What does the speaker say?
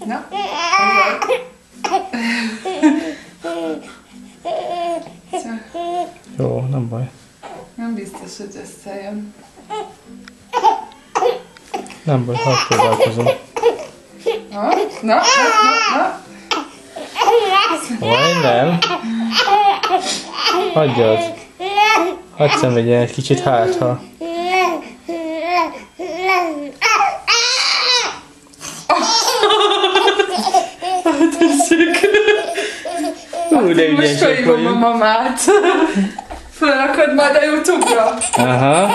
Na? Jó, nem baj. Nem biztos, hogy összejön. Nem baj, ha próbálkozom. Na. Vaj, nem. Hagyjad. Hadd szenvedjen egy kicsit, hátha. De ügyesek most felhívom a vagyunk. mamát. Fölrakod majd a YouTube-ra. Aha.